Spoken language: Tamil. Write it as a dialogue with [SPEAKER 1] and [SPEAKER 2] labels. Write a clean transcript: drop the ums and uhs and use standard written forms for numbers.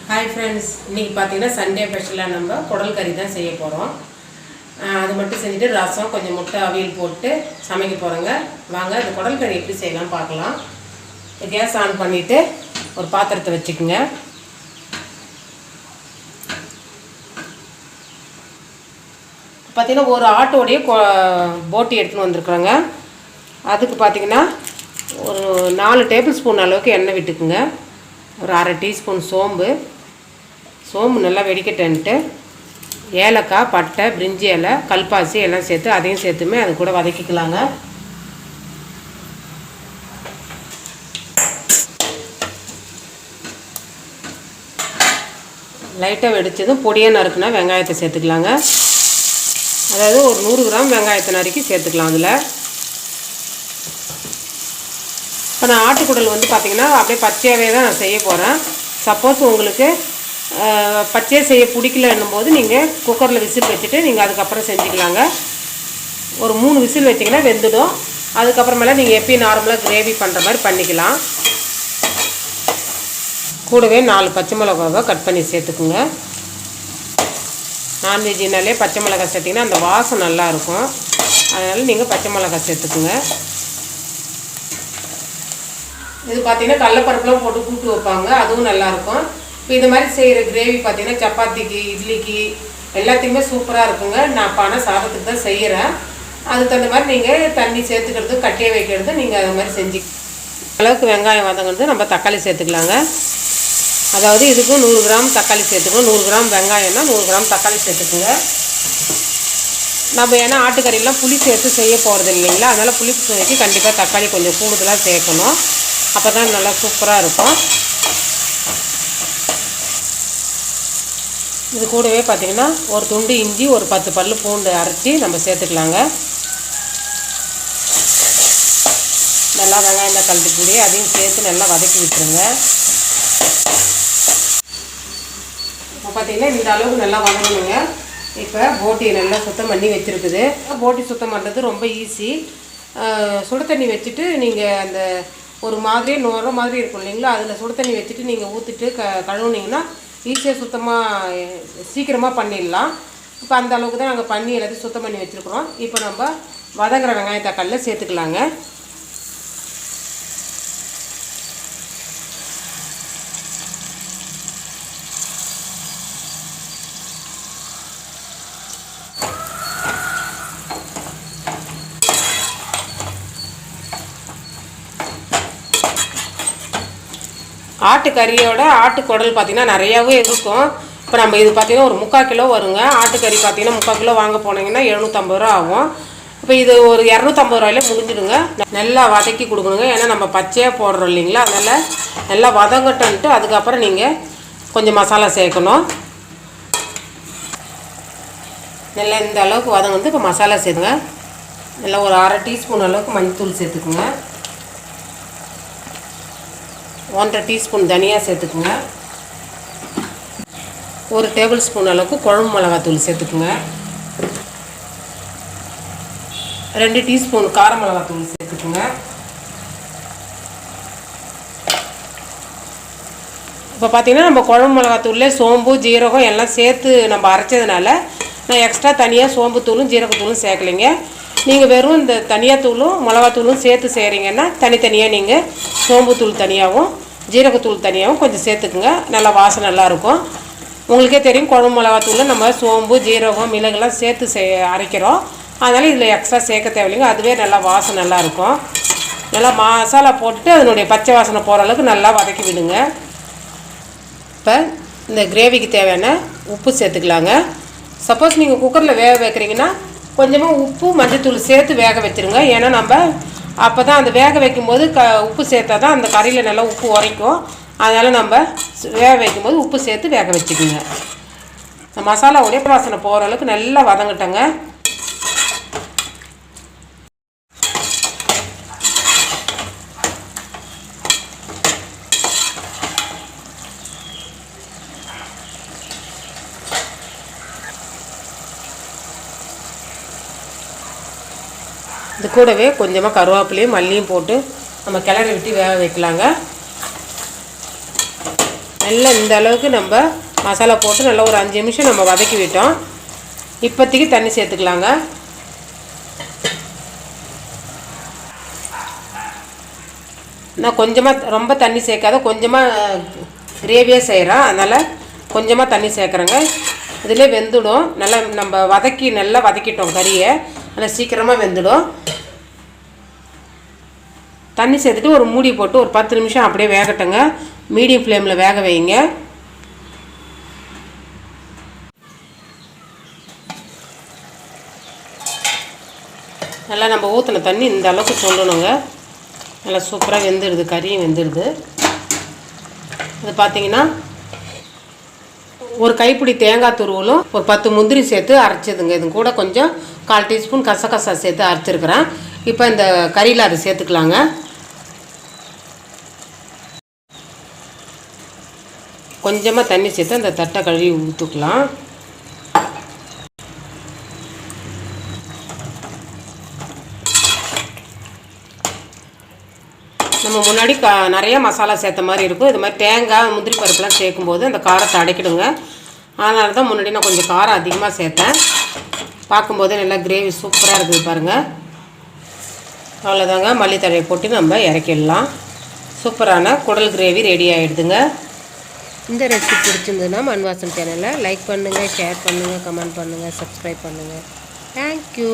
[SPEAKER 1] ஹாய் ஃப்ரெண்ட்ஸ், இன்றைக்கி பார்த்தீங்கன்னா சண்டே ஸ்பெஷலாக நம்ம குடல் கறி தான் செய்ய போகிறோம். அது மட்டும் செஞ்சுட்டு ரசம் கொஞ்சம் முட்டை அவியல் போட்டு சமைக்க போகிறோங்க. வாங்க இந்த குடல் கறி எப்படி செய்யலாம் பார்க்கலாம். கேஸ் ஆன் பண்ணிவிட்டு ஒரு பாத்திரத்தை வச்சுக்கோங்க. பார்த்திங்கன்னா ஒரு ஆட்டோடைய போட்டி எடுத்துன்னு வந்துருக்குறோங்க. அதுக்கு பார்த்திங்கன்னா ஒரு 4 டேபிள் ஸ்பூன் அளவுக்கு எண்ணெய் விட்டுக்குங்க. ஒரு அரை டீஸ்பூன் சோம்பு நல்லா வெடிக்கட்டன்ட்டு ஏலக்காய், பட்டை, பிரிஞ்சி இலை, கல்பாசி எல்லாம் சேர்த்து அதையும் சேர்த்துமே அது கூட வதக்கிக்கலாங்க. லைட்டாக வெடித்ததும் பொடியாக நறுக்குனா வெங்காயத்தை சேர்த்துக்கலாங்க. அதாவது ஒரு 100 கிராம் வெங்காயத்தை நறுக்கி சேர்த்துக்கலாம். அதில் இப்போ நான் ஆட்டுக்குடல் பார்த்திங்கன்னா அப்படியே பச்சையாகவே தான் நான் செய்ய போகிறேன். சப்போஸ் உங்களுக்கு பச்சையாக செய்ய பிடிக்கலன்னும் போது நீங்கள் குக்கரில் விசில் வச்சுட்டு நீங்கள் அதுக்கப்புறம் செஞ்சுக்கலாங்க. ஒரு 3 விசில் வச்சிங்கன்னா வெந்துடும். அதுக்கப்புறமேல நீங்கள் எப்பயும் நார்மலாக கிரேவி பண்ணுற மாதிரி பண்ணிக்கலாம். கூடவே 4 பச்சை மிளகாவை கட் பண்ணி சேர்த்துக்குங்க. நான்வெஜ்னாலே பச்சை மிளகாய் சேர்த்திங்கன்னா அந்த வாசம் நல்லாயிருக்கும். அதனால் நீங்கள் பச்சை மிளகாய் சேர்த்துக்குங்க. இது பார்த்திங்கன்னா கடலப்பருப்புலாம் போட்டு கூட்டு வைப்பாங்க, அதுவும் நல்லாயிருக்கும். இப்போ இந்த மாதிரி செய்கிற கிரேவி பார்த்திங்கன்னா சப்பாத்திக்கு, இட்லிக்கு எல்லாத்தையுமே சூப்பராக இருக்குங்க. நான் பனை சாதத்துக்கு தான் செய்கிறேன். அதுக்கு தகுந்த மாதிரி நீங்கள் தண்ணி சேர்த்துக்கிறது, கட்டியை வைக்கிறது நீங்கள் அது மாதிரி செஞ்சு அளவுக்கு வெங்காயம் வதங்கிறது நம்ம தக்காளி சேர்த்துக்கலாங்க. அதாவது இதுக்கும் 100 கிராம் தக்காளி சேர்த்துக்கணும். 100 கிராம் வெங்காயம்னா 100 கிராம் தக்காளி சேர்த்துக்குங்க. நம்ம ஏன்னா ஆட்டுக்கறியெல்லாம் புளி சேர்த்து செய்ய போகிறது இல்லைங்களா, அதனால் புளி சுவைக்கு கண்டிப்பாக தக்காளி கொஞ்சம் கூடுதலாக சேர்க்கணும். அப்போ தான் நல்லா சூப்பராக இருக்கும். இது கூடவே பார்த்திங்கன்னா ஒரு துண்டு இஞ்சி, ஒரு 10 பல் பூண்டு அரைச்சி நம்ம சேர்த்துக்கலாங்க. நல்லா வெங்காயம் கலந்து கூடி அதையும் சேர்த்து நல்லா வதக்கி விட்டுருங்க. இப்போ பார்த்திங்கன்னா இந்த அளவுக்கு நல்லா வதங்கணுங்க. இப்போ போட்டி நல்லா சுத்தம் பண்ணி வச்சுருக்குது. போட்டி சுத்தம் பண்ணுறது ரொம்ப ஈஸி. சுடு தண்ணி வச்சுட்டு நீங்கள் அந்த ஒரு மாதிரி நுர மாதிரி இருக்கும் இல்லைங்களா, அதில் சுடு தண்ணி வச்சுட்டு நீங்கள் ஊற்றிட்டு கழுவுனீங்கன்னா ஈஸியாக சுத்தமாக சீக்கிரமாக பண்ணிடலாம். இப்போ அந்த அளவுக்கு தான் நாங்கள் பண்ணி எல்லாத்தையும் சுத்தம் பண்ணி வச்சுருக்குறோம். இப்போ நம்ம வதங்குற வெங்காய தக்காளியில் சேர்த்துக்கலாங்க. ஆட்டுக்கறியோட ஆட்டுக்குடல் பார்த்திங்கன்னா நிறையாவே இருக்கும். இப்போ நம்ம இது பார்த்திங்கன்னா ஒரு 3/4 கிலோ வருங்க. ஆட்டுக்கறி பார்த்திங்கன்னா 3/4 கிலோ வாங்க போனீங்கன்னா 750 ரூபா ஆகும். இப்போ இது ஒரு 250 ரூபாயிலே முடிஞ்சிடுங்க. நல்லா வதக்கி கொடுக்கணுங்க. ஏன்னா நம்ம பச்சையாக போடுறோம் இல்லைங்களா, அதனால் நல்லா வதங்கட்டுன்ட்டு அதுக்கப்புறம் நீங்கள் கொஞ்சம் மசாலா சேர்க்கணும். நல்லா இந்த அளவுக்கு வதங்க இப்போ மசாலா சேர்த்துங்க. நல்லா ஒரு அரை டீஸ்பூன் அளவுக்கு மஞ்சள் சேர்த்துக்குங்க. 1/2 டீஸ்பூன் தனியாக சேர்த்துக்குங்க. 1 டேபிள் ஸ்பூன் அளவுக்கு குழம்பு மிளகாத்தூள் சேர்த்துக்குங்க. 2 டீஸ்பூன் கார மிளகாத்தூள் சேர்த்துக்குங்க. இப்போ பார்த்திங்கன்னா நம்ம குழம்பு மிளகாத்தூள்லே சோம்பு, ஜீரகம் எல்லாம் சேர்த்து நம்ம அரைச்சதுனால நான் எக்ஸ்ட்ரா தனியாக சோம்பு தூளும் ஜீரகத்தூளும் சேர்க்கலைங்க. நீங்கள் வெறும் இந்த தனியாத்தூளும் மிளகாத்தூளும் சேர்த்து செய்கிறீங்கன்னா தனித்தனியாக நீங்கள் சோம்புத்தூள் தனியாகவும் ஜீரகத்தூள் தனியாகவும் கொஞ்சம் சேர்த்துக்குங்க. நல்லா வாசனை நல்லாயிருக்கும். உங்களுக்கே தெரியும், குழம்பு மிளகாத்தூளில் நம்ம சோம்பு, ஜீரகம், மிளகுலாம் சேர்த்து அரைக்கிறோம். அதனால் இதில் எக்ஸ்ட்ரா சேர்க்க தேவையில்லைங்க. அதுவே நல்லா வாசனை நல்லாயிருக்கும். நல்லா மசாலா போட்டுட்டு அதனுடைய பச்சை வாசனை போகிற அளவுக்கு நல்லா வதக்கி விடுங்க. இப்போ இந்த கிரேவிக்கு தேவையான உப்பு சேர்த்துக்கலாங்க. சப்போஸ் நீங்கள் குக்கரில் வேக வைக்கிறீங்கன்னா கொஞ்சமாக உப்பு, மஞ்சத்தூள் சேர்த்து வேக வச்சுருங்க. ஏன்னா நம்ம அப்போ தான் அந்த வேக வைக்கும்போது உப்பு சேர்த்தா தான் அந்த கறியில் நல்லா உப்பு உரைக்கும். அதனால் நம்ம வேக வைக்கும்போது உப்பு சேர்த்து வேக வச்சுக்கோங்க. இந்த மசாலாவுடைய வாசனை போகிற அளவுக்கு நல்லா வதங்கட்டங்க. இது கூடவே கொஞ்சமாக கருவேப்பிலையும் மல்லியும் போட்டு நம்ம கிளறி விட்டு வேக வைக்கலாங்க. நல்லா இந்த அளவுக்கு நம்ம மசாலா போட்டு நல்லா ஒரு 5 நிமிஷம் நம்ம வதக்கி விட்டோம். இப்போதைக்கு தண்ணி சேர்த்துக்கலாங்க. நான் கொஞ்சமாக ரொம்ப தண்ணி சேர்க்காத கொஞ்சமாக கிரேவியாக செய்கிறேன். அதனால் கொஞ்சமாக தண்ணி சேர்க்குறேங்க. இதிலே வெந்துடும். நல்லா நம்ம நல்லா வதக்கிட்டோம் கறியை. நல்லா சீக்கிரமாக வெந்துடும். தண்ணி சேர்த்துட்டு ஒரு மூடி போட்டு ஒரு 10 நிமிஷம் அப்படியே வேகட்டுங்க. மீடியம் ஃப்ளேமில் வேக வைங்க. நல்லா நம்ம ஊற்றின தண்ணி இந்த அளவுக்கு சொல்லணுங்க. நல்லா சூப்பராக வெந்துடுது, கறியும் வெந்துடுது. அது பார்த்திங்கன்னா ஒரு கைப்பிடி தேங்காய் துருவலும் ஒரு 10 முந்திரி சேர்த்து அரைச்சதுங்க. இது கூட கொஞ்சம் 1/4 டீஸ்பூன் கசகசா சேர்த்து அரைச்சிருக்கிறேன். இப்போ இந்த கறியில் அதை சேர்த்துக்கலாங்க. கொஞ்சமாக தண்ணி சேர்த்து அந்த தட்டை கழுவி ஊற்றிக்கலாம். நம்ம முன்னாடி நிறைய மசாலா சேர்த்த மாதிரி இருக்கும். இது மாதிரி தேங்காய் முந்திரி பருப்புலாம் சேர்க்கும்போது அந்த காரத்தை அடைக்கிடுங்க. அதனால தான் முன்னாடி நான் கொஞ்சம் காரம் அதிகமாக சேர்த்தேன். பார்க்கும்போதே நல்லா கிரேவி சூப்பராக இருக்குது பாருங்கள். அவ்வளோதாங்க, மல்லித்தழையை போட்டு நம்ம இறக்கிடலாம். சூப்பரான குடல் கிரேவி ரெடி ஆகிடுதுங்க. இந்த ரெசிபி பிடிச்சிருந்ததுன்னா மண்வாசன் சேனலை லைக் பண்ணுங்கள், ஷேர் பண்ணுங்கள், கமெண்ட் பண்ணுங்கள், சப்ஸ்கிரைப் பண்ணுங்கள். தேங்க்யூ.